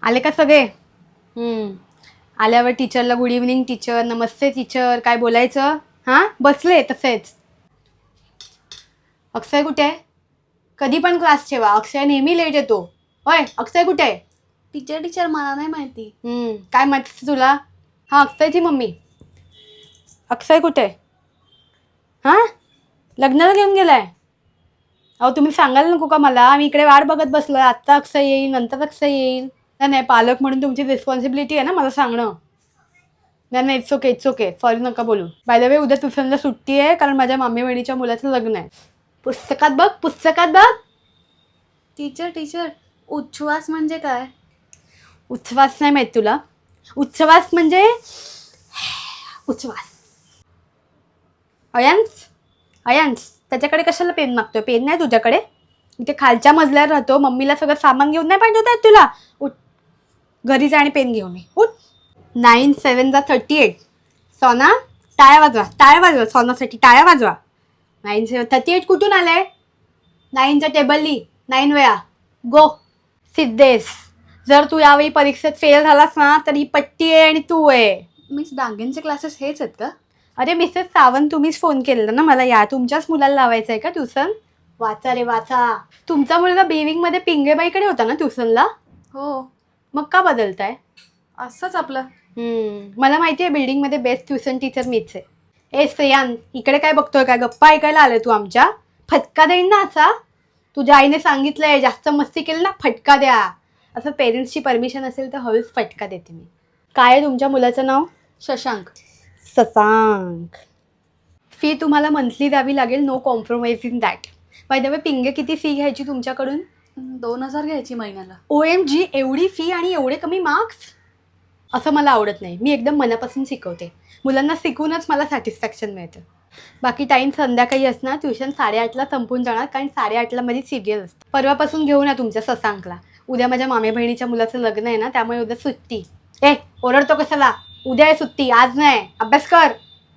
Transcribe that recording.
आले का सगळे? आल्यावर टीचरला गुड इव्हनिंग टीचर, नमस्ते टीचर काय बोलायचं? हां बसले तसेच. अक्षय कुठे आहे? कधी पण क्लास ठेवा, अक्षय नेहमी लेट येतो. होय अक्षय कुठे आहे? टीचर मला नाही माहिती. काय माहिती तुला? हां अक्षयची मम्मी. अक्षय कुठे आहे? हां लग्नाला घेऊन गेलाय? अहो तुम्ही सांगायला नको का मला? मी इकडे वाट बघत बसलोय. आत्ता अक्षय येईल, नंतर अक्षय येईल. नाही पालक म्हणून तुमची रिस्पॉन्सिबिलिटी आहे ना मला सांगणं. नाही इट्स ओके सॉरी नका बोलू. बाय द वे उद्या ट्युशनला सुट्टी आहे कारण माझ्या मामी बहिणीच्या मुलाचं लग्न आहे. पुस्तकात बघ. टीचर उच्छ्वास म्हणजे काय? उच्छ्वास नाही माहीत तुला? उच्छ्वास म्हणजे उच्छ्वास. अयांश त्याच्याकडे कशाला पेन मागतोय? पेन नाही तुझ्याकडे? इथे खालच्या मजल्यावर राहतो, मम्मीला सगळं सामान घेऊन नाही पाठवत आहेत तुला? उठ घरी जा आणि पेन घेऊन ये. उठ. 9 7 38. सोना टाळ्या वाजवा सोनासाठी टाळ्या वाजवा. 9 7 38 कुठून आलंय? 9चा टेबल लिही 9 वेळा. गो. सिद्धेश जर तू यावेळी परीक्षेत फेल झालास ना तर ही पट्टी आहे आणि तू आहे. मिस डांगेंचे क्लासेस हेच आहेत का? अरे मिसेस सावंत तुम्हीच फोन केलेला ना मला. या तुमच्याच मुलाला लावायचं आहे का ट्युशन? वाचा रे वाचा. तुमचा मुलगा बेविंगमध्ये पिंगेबाईकडे होता ना ट्युशनला? हो. मग का बदलताय? असंच आपलं. मला माहिती आहे बिल्डिंगमध्ये बेस्ट ट्युशन टीचर मीच आहे. ए श्रेयान इकडे काय बघतोय? काय गप्पा ऐकायला आले तू आमच्या? फटका देईन ना असा. तुझ्या आईने सांगितलंय जास्त मस्ती केली ना फटका द्या. असं पेरेंट्सची परमिशन असेल तर हळूच फटका देते मी. काय आहे तुमच्या मुलाचं नाव? शशांक. फी तुम्हाला मंथली द्यावी लागेल. No compromise in that. By the way Pinge किती फी घ्यायची तुमच्याकडून? 2000 घ्यायची महिन्याला. OMG एवढी फी आणि एवढे कमी मार्क्स? असं मला आवडत नाही. मी एकदम मनापासून शिकवते. मुलांना शिकवूनच मला सॅटिस्फॅक्शन मिळतं. बाकी टाईम संध्याकाळी असणार. ट्युशन 8:30ला संपून जाणार कारण 8:30ला माझी सिरियल असते. परवापासून घेऊन या तुमच्या शशांकला. उद्या माझ्या मामे बहिणीच्या मुलाचं लग्न आहे ना त्यामुळे उद्या सुट्टी. ओरडतो कशाला? उद्या आहे सुट्टी आज नाही. अभ्यास कर.